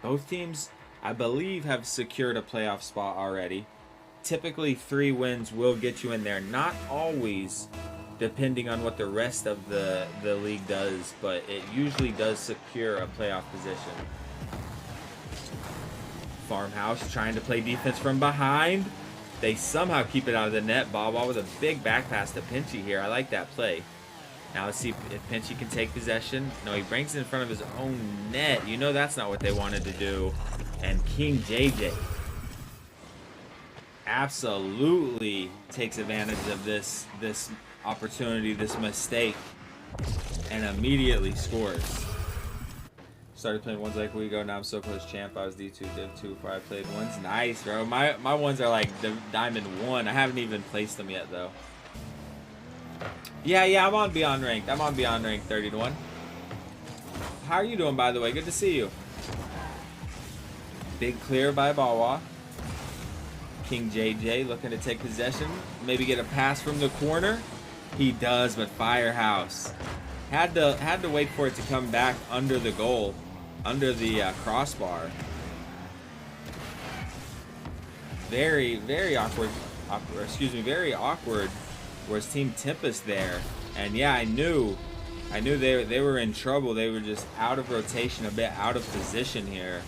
Both teams, I believe, have secured a playoff spot already. Typically, 3 wins will get you in there. Not always, depending on what the rest of the league does, but it usually does secure a playoff position. Farmhouse trying to play defense from behind. They somehow keep it out of the net. Ball with a big back pass to Pinchy here. I like that play. Now let's see if Pinchy can take possession. No, he brings it in front of his own net. You know that's not what they wanted to do. And King JJ absolutely takes advantage of this opportunity, this mistake, and immediately scores. Started playing ones like we go. Now I'm so close champ. I was D2, Div 2 before I played ones. Nice, bro. My ones are like the Diamond 1. I haven't even placed them yet, though. Yeah, I'm on Beyond Ranked. I'm on Beyond Ranked 30 to 1. How are you doing, by the way? Good to see you. Big clear by Bawa. King JJ looking to take possession. Maybe get a pass from the corner. He does, but Firehouse had to wait for it to come back under the goal, under the crossbar. Very awkward. Very awkward. Whereas Team Tempest there, and yeah, I knew they were in trouble. They were just out of rotation, a bit out of position here.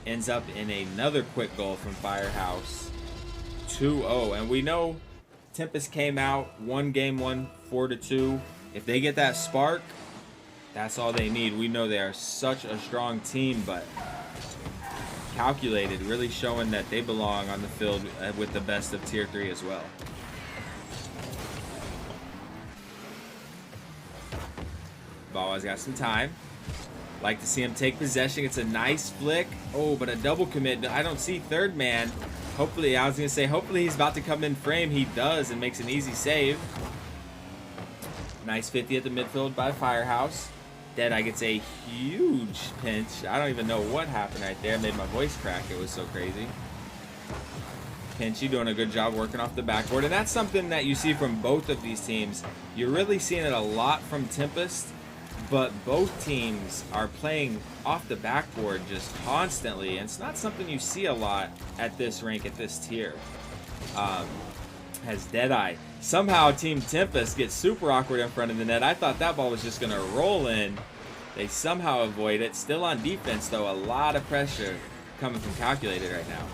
Ends up in another quick goal from Firehouse. 2-0, and we know Tempest came out, won game 1 4-2. If they get that spark, that's all they need. We know they are such a strong team, but calculated, really showing that they belong on the field with the best of Tier 3 as well. Bawa's got some time. Like to see him take possession. It's a nice flick. Oh, but a double commit. I don't see third man. Hopefully, I was going to say, hopefully he's about to come in frame. He does and makes an easy save. Nice 50 at the midfield by Firehouse. Deadeye gets a huge pinch. I don't even know what happened right there. It made my voice crack. It was so crazy. Pinchy doing a good job working off the backboard. And that's something that you see from both of these teams. You're really seeing it a lot from Tempest. But both teams are playing off the backboard just constantly. And it's not something you see a lot at this rank, at this tier. Has Deadeye. Somehow Team Tempest gets super awkward in front of the net. I thought that ball was just going to roll in. They somehow avoid it. Still on defense, though. A lot of pressure coming from Calculated right now.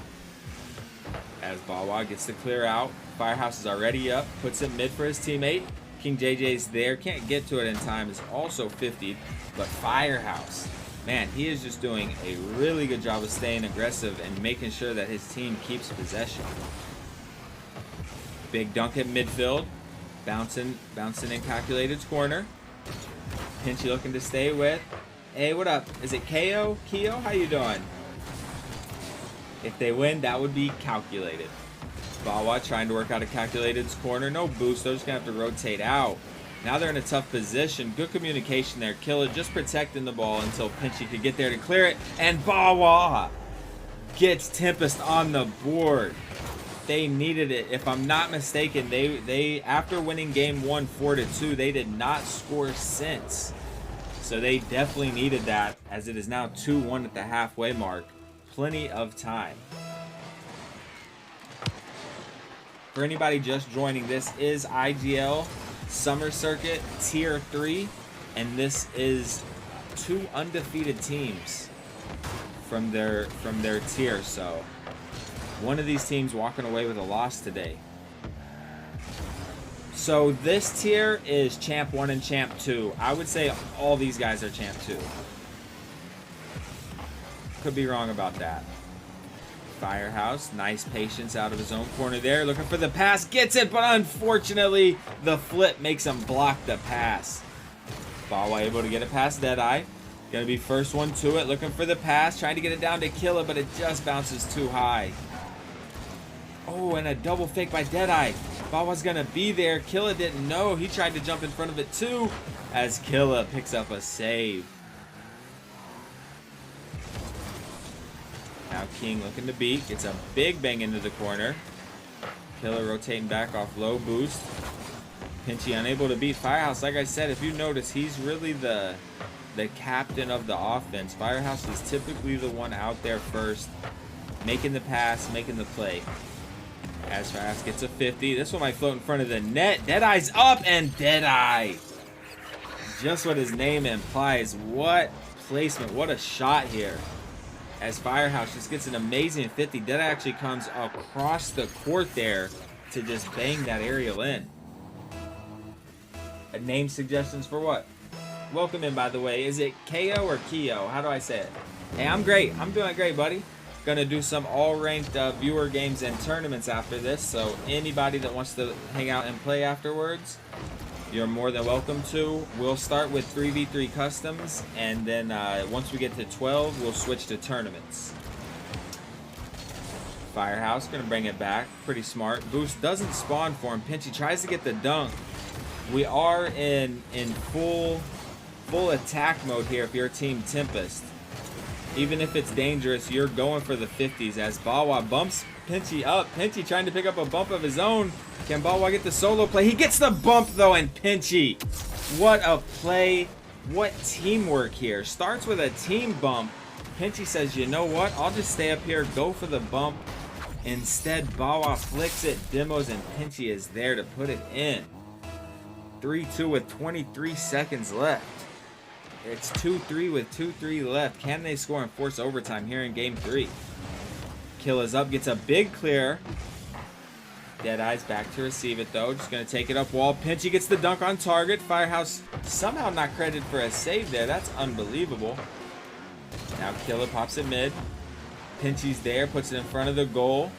As Bawa gets to clear out. Firehouse is already up. Puts it mid for his teammate. King JJ's there. Can't get to it in time. Is also 50. But Firehouse, man, he is just doing a really good job of staying aggressive and making sure that his team keeps possession. Big dunk at midfield. Bouncing in Calculated's corner. Pinchy looking to stay with. Hey, what up? Is it KO? Keo? How you doing? If they win, that would be Calculated. Bawa trying to work out of Calculated's corner. No boost. They're just going to have to rotate out. Now they're in a tough position. Good communication there. Killer just protecting the ball until Pinchy could get there to clear it. And Bawa gets Tempest on the board. They needed it. If I'm not mistaken, they after winning game 1 4-2, they did not score since. So they definitely needed that, as it is now 2-1 at the halfway mark. Plenty of time. For anybody just joining, this is IGL Summer Circuit Tier 3, and this is 2 undefeated teams from their tier. So one of these teams walking away with a loss today. So this tier is Champ 1 and Champ 2. I would say all these guys are Champ 2. Could be wrong about that. Firehouse, nice patience out of his own corner there. Looking for the pass, gets it, but unfortunately, the flip makes him block the pass. Bawa able to get it past Deadeye. Gonna be first one to it, looking for the pass, trying to get it down to Kill It, but it just bounces too high. Oh, and a double fake by Deadeye. Bawa's gonna be there. Kill It didn't know. He tried to jump in front of it too, as Kill It picks up a save. Now King looking to beat. Gets a big bang into the corner. Killer rotating back off low boost. Pinchy unable to beat Firehouse. Like I said, if you notice, he's really the the captain of the offense. Firehouse is typically the one out there first, making the pass, making the play. As Firehouse gets a 50. This one might float in front of the net. Deadeye's up, and Deadeye. Just what his name implies. What placement. What a shot here. As Firehouse just gets an amazing 50. Deadeye actually comes across the court there to just bang that aerial in. Name suggestions for what? Welcome in, by the way. Is it KO or Keo? How do I say it? Hey, I'm great. I'm doing great, buddy. Gonna do some all-ranked viewer games and tournaments after this, so anybody that wants to hang out and play afterwards, you're more than welcome to. We'll start with 3v3 customs, and then once we get to 12, we'll switch to tournaments. Firehouse gonna bring it back. Pretty smart. Boost doesn't spawn for him. Pinchy tries to get the dunk. We are in full attack mode here if you're Team Tempest. Even if it's dangerous, you're going for the 50s as Bawa bumps Pinchy up. Pinchy trying to pick up a bump of his own. Can Bawa get the solo play? He gets the bump though, and Pinchy. What a play. What teamwork here. Starts with a team bump. Pinchy says, you know what? I'll just stay up here, go for the bump. Instead, Bawa flicks it, demos, and Pinchy is there to put it in. 3-2 with 23 seconds left. It's 2-3 with 2-3 left. Can they score and force overtime here in game 3? Kill is up, gets a big clear. Deadeye's back to receive it though. Just going to take it up wall. Pinchy gets the dunk on target. Firehouse somehow not credited for a save there. That's unbelievable. Now Killer pops it mid. Pinchy's there, puts it in front of the goal.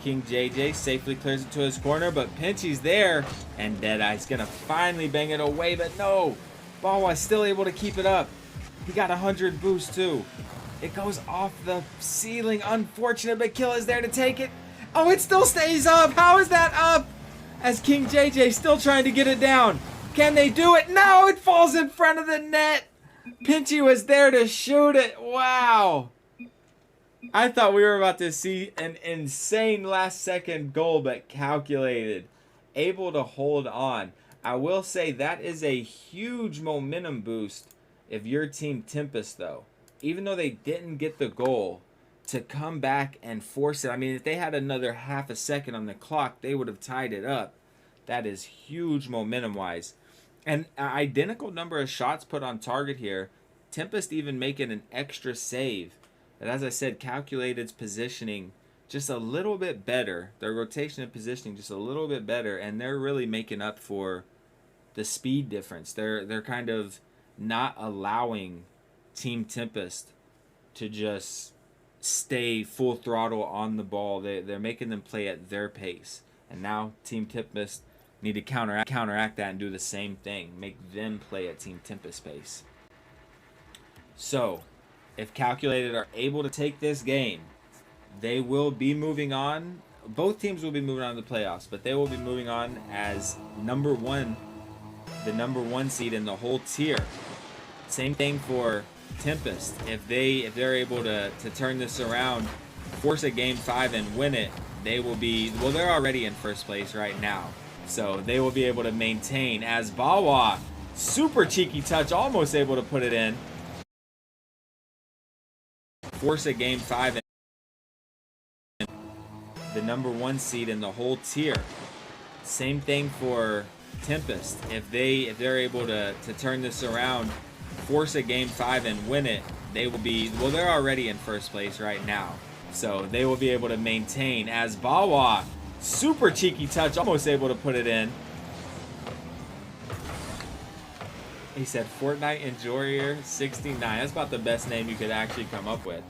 King JJ safely clears it to his corner, but Pinchy's there, and Deadeye's gonna finally bang it away, but no! Bawa's still able to keep it up. He got 100 boost too. It goes off the ceiling, unfortunate, but Kill is there to take it. Oh, it still stays up! How is that up? As King JJ still trying to get it down. Can they do it? No, it falls in front of the net! Pinchy was there to shoot it. Wow! I thought we were about to see an insane last second goal, but calculated. Able to hold on. I will say that is a huge momentum boost if you're Team Tempest though. Even though they didn't get the goal, to come back and force it. I mean, if they had another half a second on the clock, they would have tied it up. That is huge momentum wise. And an identical number of shots put on target here. Tempest even making an extra save. But as I said, Calculated's positioning just a little bit better. Their rotation and positioning just a little bit better, and they're really making up for the speed difference. They're kind of not allowing Team Tempest to just stay full throttle on the ball. They're making them play at their pace. And now Team Tempest need to counteract that and do the same thing. Make them play at Team Tempest pace. So if Calculated are able to take this game, they will be moving on. Both teams will be moving on to the playoffs, but they will be moving on as the number one seed in the whole tier. Same thing for Tempest. If they're able to turn this around, force a game 5 and win it, they will be, well, they're already in first place right now. So they will be able to maintain as Bawa, super cheeky touch, almost able to put it in. Force a game 5 and the number 1 seed in the whole tier. Same thing for Tempest. If they're able to turn this around, force a game 5 and win it, they will be, well, they're already in first place right now. So they will be able to maintain as Bawa, super cheeky touch, almost able to put it in. He said Fortnite Enjoyer 69. That's about the best name you could actually come up with.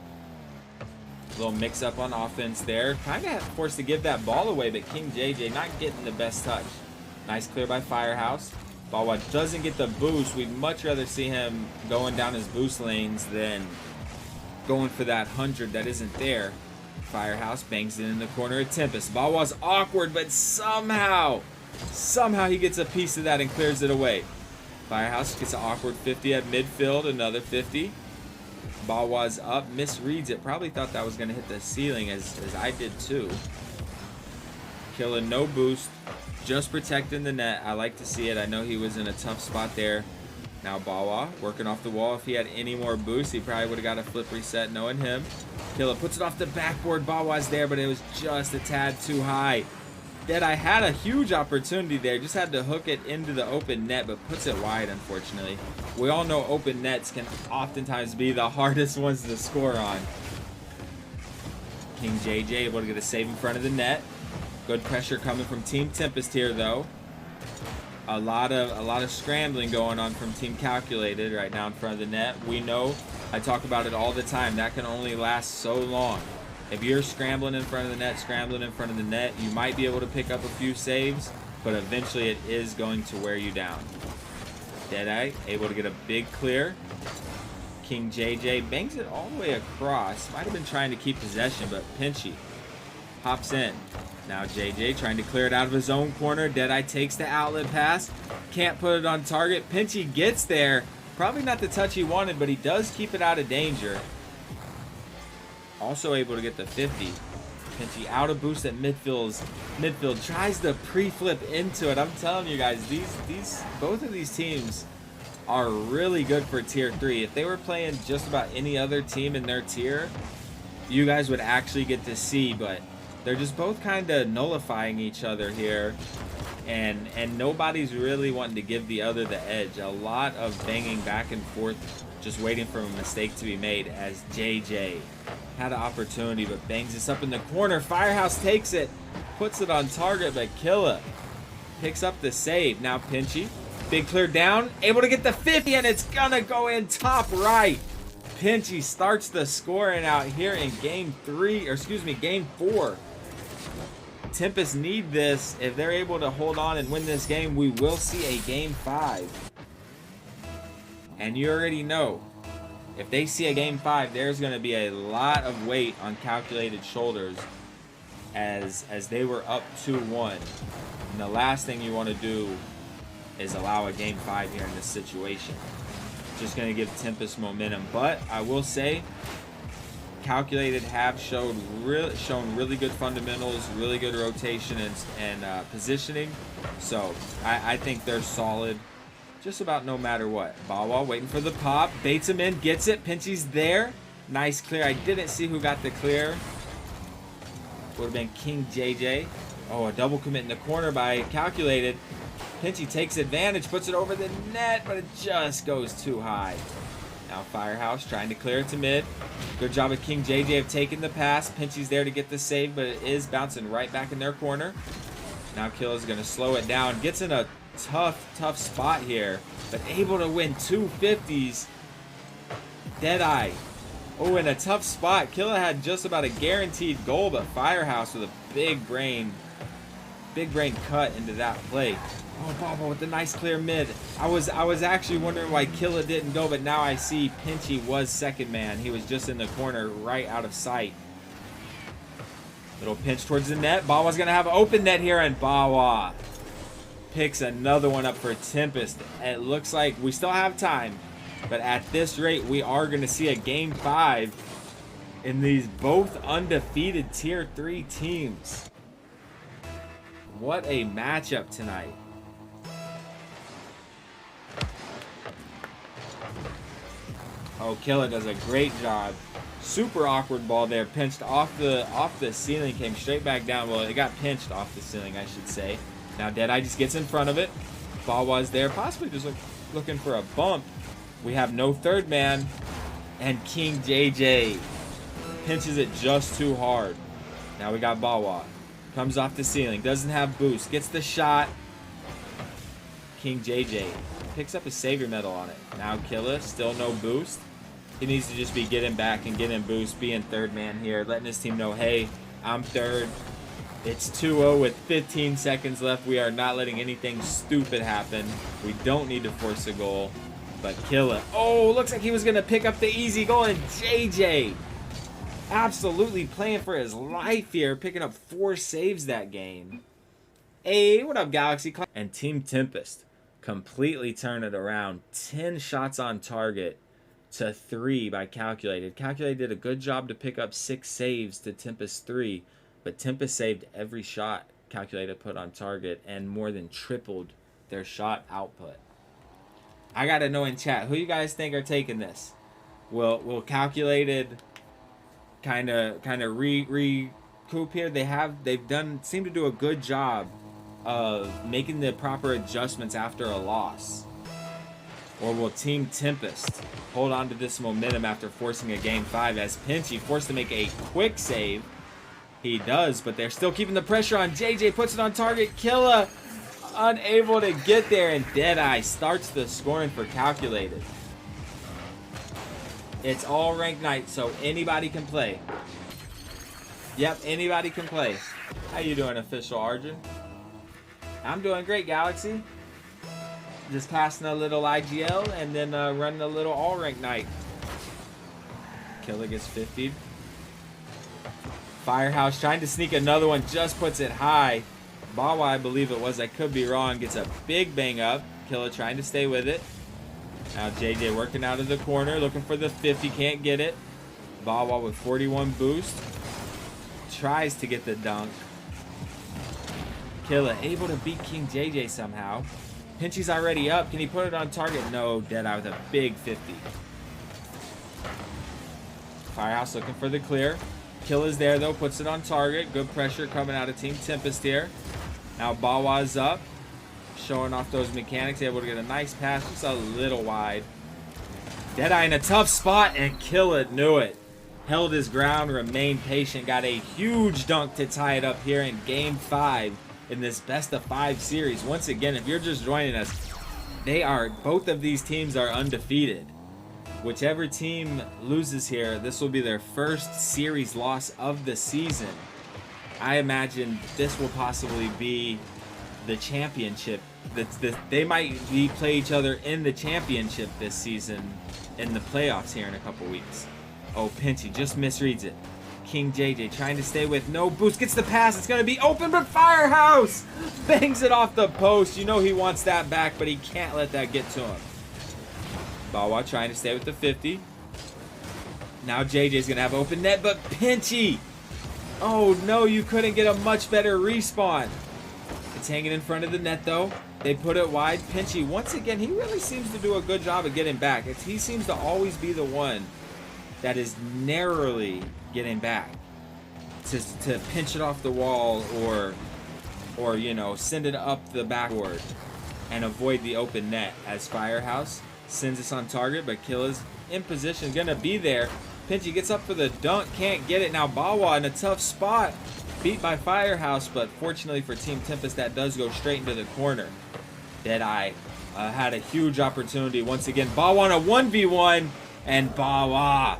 A little mix up on offense there. Kind of forced to give that ball away, but King JJ not getting the best touch. Nice clear by Firehouse. Bawa doesn't get the boost. We'd much rather see him going down his boost lanes than going for that 100 that isn't there. Firehouse bangs it in the corner of Tempest. Bawa's awkward, but somehow he gets a piece of that and clears it away. Firehouse gets an awkward 50 at midfield, another 50. Bawa's up, misreads it. Probably thought that was going to hit the ceiling as I did too. Killing no boost, just protecting the net. I like to see it. I know he was in a tough spot there Now Bawa working off the wall. If he had any more boost, he probably would have got a flip reset knowing him. Killa puts it off the backboard. Bawa's there, but it was just a tad too high. Deadeye had a huge opportunity there. Just had to hook it into the open net, but puts it wide, unfortunately. We all know open nets can oftentimes be the hardest ones to score on. King JJ able to get a save in front of the net. Good pressure coming from Team Tempest here, though. A lot of scrambling going on from Team Calculated right now in front of the net. We know, I talk about it all the time, that can only last so long. If you're scrambling in front of the net, you might be able to pick up a few saves, but eventually it is going to wear you down. Deadeye able to get a big clear. King JJ bangs it all the way across. Might have been trying to keep possession, but Pinchy hops in. Now JJ trying to clear it out of his own corner. Deadeye takes the outlet pass. Can't put it on target. Pinchy gets there. Probably not the touch he wanted, but he does keep it out of danger. Also able to get the 50. Pinchy out of boost at midfield. Tries to pre-flip into it. I'm telling you guys, both of these teams are really good for tier 3. If they were playing just about any other team in their tier, you guys would actually get to see, but they're just both kind of nullifying each other here, and nobody's really wanting to give the other the edge. A lot of banging back and forth, just waiting for a mistake to be made, as JJ had an opportunity but bangs this up in the corner. Firehouse takes it, puts it on target, but Killa picks up the save. Now Pinchy, big clear down, able to get the 50, and it's gonna go in top right. Pinchy starts the scoring out here in game 4. Tempest need this. If they're able to hold on and win this game, we will see a game 5. And you already know, if they see a game 5, there's going to be a lot of weight on Calculated shoulders, as they were up 2-1. And the last thing you want to do is allow a game 5 here in this situation. Just going to give Tempest momentum. But I will say, Calculated have shown really good fundamentals, really good rotation and positioning. So I think they're solid just about no matter what. Bawa waiting for the pop, baits him in, gets it. Pinchy's there. Nice clear. I didn't see who got the clear. Would have been King JJ. Oh, a double commit in the corner by Calculated. Pinchy takes advantage, puts it over the net, but it just goes too high. Now Firehouse trying to clear it to mid. Good job of King JJ of taking the pass. Pinchy's there to get the save, but it is bouncing right back in their corner. Now Killa's going to slow it down. Gets in a tough spot here, but able to win 2 50s. Deadeye. Oh, in a tough spot. Killa had just about a guaranteed goal, but Firehouse with a big brain cut into that play. Oh, Baba with the nice clear mid. I was actually wondering why Killa didn't go, but now I see Pinchy was second man. He was just in the corner, right out of sight. Little pinch towards the net. Bawa's going to have an open net here, and Bawa picks another one up for Tempest. It looks like we still have time, but at this rate, we are going to see a game 5 in these both undefeated tier 3 teams. What a matchup tonight. Oh, Killa does a great job. Super awkward ball there. Pinched off the ceiling, came straight back down. Well, it got pinched off the ceiling, I should say. Now Deadeye just gets in front of it. Ball was there, possibly just looking for a bump. We have no third man, and King JJ pinches it just too hard. Now we got Bawa. Comes off the ceiling, doesn't have boost, gets the shot. King JJ picks up a savior medal on it. Now Killa, still no boost. He needs to just be getting back and getting boost, being third man here, letting his team know, hey, I'm third. It's 2-0 with 15 seconds left. We are not letting anything stupid happen. We don't need to force a goal. But Killa, oh, looks like he was going to pick up the easy goal, and JJ absolutely playing for his life here, picking up 4 saves that game. Hey, what up, Galaxy? And Team Tempest completely turn it around. 10 shots on target to 3 by Calculated. Calculated did a good job to pick up 6 saves to Tempest 3, but Tempest saved every shot Calculated put on target and more than tripled their shot output. I gotta know in chat, who you guys think are taking this? Will Calculated kind of recoup here? They've seem to do a good job of making the proper adjustments after a loss. Or will Team Tempest hold on to this momentum after forcing a game 5 as Pinchy forced to make a quick save? He does, but they're still keeping the pressure on. JJ puts it on target. Killa unable to get there, and Deadeye starts the scoring for Calculated. It's all ranked night, so anybody can play. Yep, anybody can play. How you doing, Official Arjun? I'm doing great, Galaxy. Just passing a little IGL and then running a little all ranked night. Killer gets 50'd. Firehouse trying to sneak another one, just puts it high. Bawa, I believe it was, I could be wrong, gets a big bang up. Killer trying to stay with it. Now JJ working out of the corner, looking for the 50, can't get it. Bawa with 41 boost. Tries to get the dunk. Killer able to beat King JJ somehow. Pinchy's already up. Can he put it on target? No. Deadeye with a big 50. Firehouse looking for the clear. Kill is there, though. Puts it on target. Good pressure coming out of Team Tempest here. Now Bawa's up. Showing off those mechanics. Able to get a nice pass. Just a little wide. Deadeye in a tough spot. And Killer knew it. Held his ground. Remained patient. Got a huge dunk to tie it up here in Game 5. In this best of 5 series. Once again, if you're just joining us, both of these teams are undefeated. Whichever team loses here, this will be their first series loss of the season. I imagine this will possibly be the championship. They might play each other in the championship this season in the playoffs here in a couple weeks. Oh, Pinchy just misreads it. King JJ trying to stay with no boost. Gets the pass. It's going to be open, but Firehouse bangs it off the post. You know he wants that back, but he can't let that get to him. Bawa trying to stay with the 50. Now JJ's going to have open net, but Pinchy. Oh, no, you couldn't get a much better respawn. It's hanging in front of the net, though. They put it wide. Pinchy, once again, he really seems to do a good job of getting back. He seems to always be the one that is narrowly getting back to pinch it off the wall or you know, send it up the backboard and avoid the open net as Firehouse sends us on target, but Killa's in position, gonna be there. Pinchy gets up for the dunk, can't get it. Now Bawa in a tough spot, beat by Firehouse, but fortunately for Team Tempest, that does go straight into the corner. Deadeye had a huge opportunity. Once again, Bawa on a 1v1, and Bawa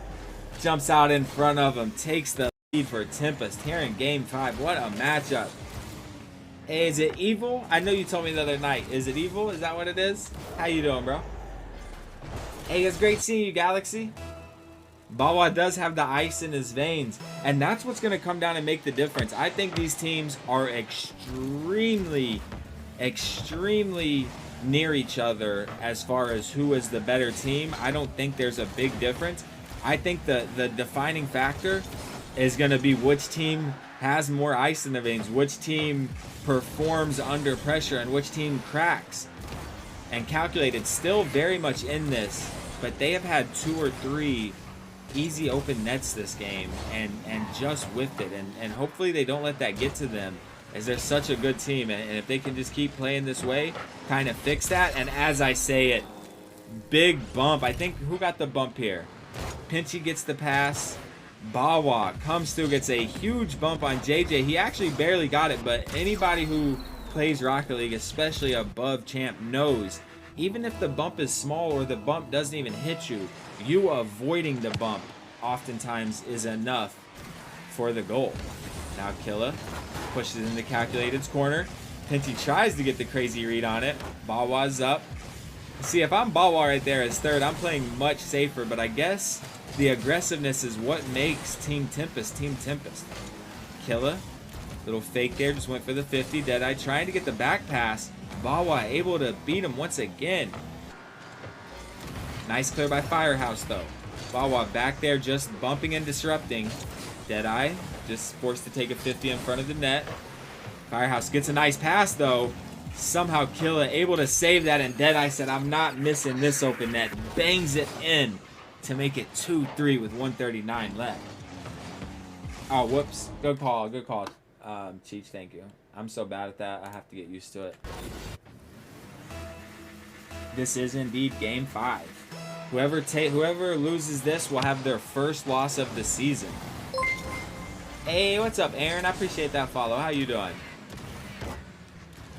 jumps out in front of him, takes the lead for Tempest here in Game 5. What a matchup. Hey, is it Evil? I know you told me the other night. Is it Evil? Is that what it is? How you doing, bro? Hey, it's great seeing you, Galaxy. Bawa does have the ice in his veins, and that's what's going to come down and make the difference. I think these teams are extremely near each other as far as who is the better team. I don't think there's a big difference. I think the defining factor is going to be which team has more ice in their veins, which team performs under pressure, and which team cracks. And Calculated still very much in this, but they have had 2 or 3 easy open nets this game and just whiffed it. And hopefully they don't let that get to them, as they're such a good team. And if they can just keep playing this way, kind of fix that. And as I say it, big bump. I think, who got the bump here? Pinchy gets the pass. Bawa comes through, gets a huge bump on JJ. He actually barely got it, but anybody who plays Rocket League, especially above champ, knows even if the bump is small or the bump doesn't even hit you, you avoiding the bump oftentimes is enough for the goal. Now Killa pushes into Calculated's corner. Pinchy tries to get the crazy read on it. Bawa's up. See, if I'm Bawa right there as third, I'm playing much safer, but I guess the aggressiveness is what makes Team Tempest Team Tempest. Killa, little fake there, just went for the 50. Deadeye trying to get the back pass. Bawa able to beat him once again. Nice clear by Firehouse, though. Bawa back there just bumping and disrupting. Deadeye just forced to take a 50 in front of the net. Firehouse gets a nice pass, though. Somehow Killa able to save that, and Deadeye said, I'm not missing this open net. Bangs it in to make it 2-3 with 139 left. Oh, whoops. Good call. Good call. Cheech, thank you. I'm so bad at that. I have to get used to it. This is indeed game 5. Whoever loses this will have their first loss of the season. Hey, what's up, Aaron? I appreciate that follow. How you doing?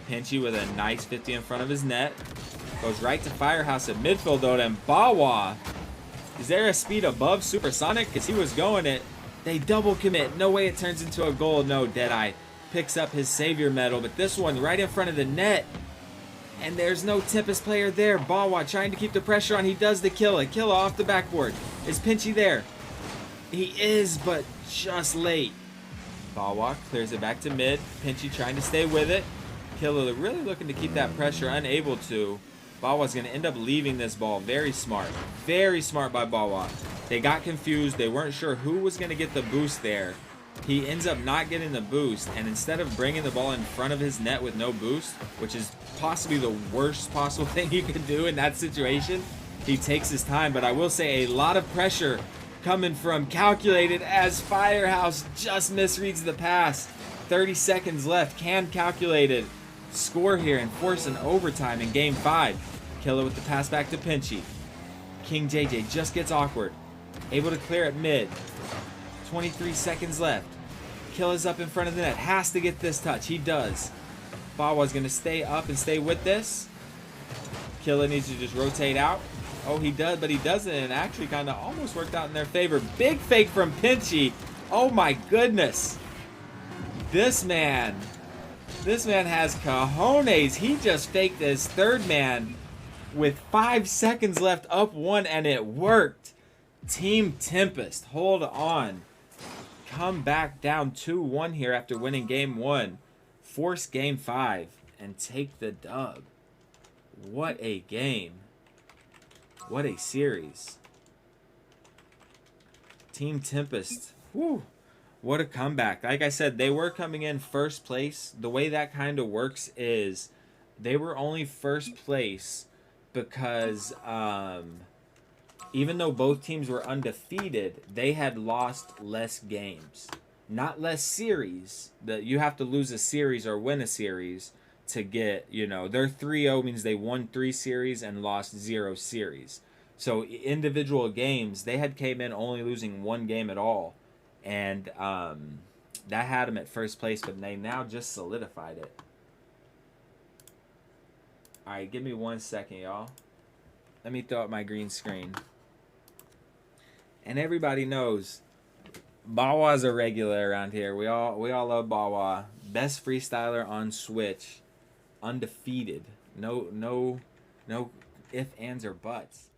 Pinchy with a nice 50 in front of his net. Goes right to Firehouse at midfield, though. And Bawa, is there a speed above Supersonic? Because he was going it. They double commit. No way it turns into a goal. No, Deadeye picks up his savior medal. But this one right in front of the net. And there's no Tempest player there. Bawa trying to keep the pressure on. He does the Killa. Killa off the backboard. Is Pinchy there? He is, but just late. Bawa clears it back to mid. Pinchy trying to stay with it. Killa really looking to keep that pressure. Unable to. Bawa's going to end up leaving this ball. Very smart. Very smart by Bawa. They got confused. They weren't sure who was going to get the boost there. He ends up not getting the boost, and instead of bringing the ball in front of his net with no boost, which is possibly the worst possible thing you can do in that situation, he takes his time. But I will say a lot of pressure coming from Calculated as Firehouse just misreads the pass. 30 seconds left. Can Calculated score here and force an overtime in game 5? Killa with the pass back to Pinchy. King JJ just gets awkward. Able to clear at mid. 23 seconds left. Killa's up in front of the net. Has to get this touch. He does. Bawa's going to stay up and stay with this. Killa needs to just rotate out. Oh, he does, but he doesn't. And actually kind of almost worked out in their favor. Big fake from Pinchy. Oh, my goodness. This man has cojones. He just faked his third man with 5 seconds left, up 1, and it worked. Team Tempest, hold on. Come back down 2-1 here after winning game 1. Force game 5 and take the dub. What a game. What a series. Team Tempest. Whew. What a comeback. Like I said, they were coming in first place. The way that kind of works is they were only first place because even though both teams were undefeated, they had lost less games. Not less series. You have to lose a series or win a series to get, their 3-0 means they won 3 series and lost 0 series. So individual games, they had came in only losing 1 game at all. And that had them at first place, but they now just solidified it. All right, give me 1 second, y'all. Let me throw up my green screen. And everybody knows Bawa's a regular around here. We all love Bawa. Best freestyler on Switch. Undefeated. No ifs, ands, or buts.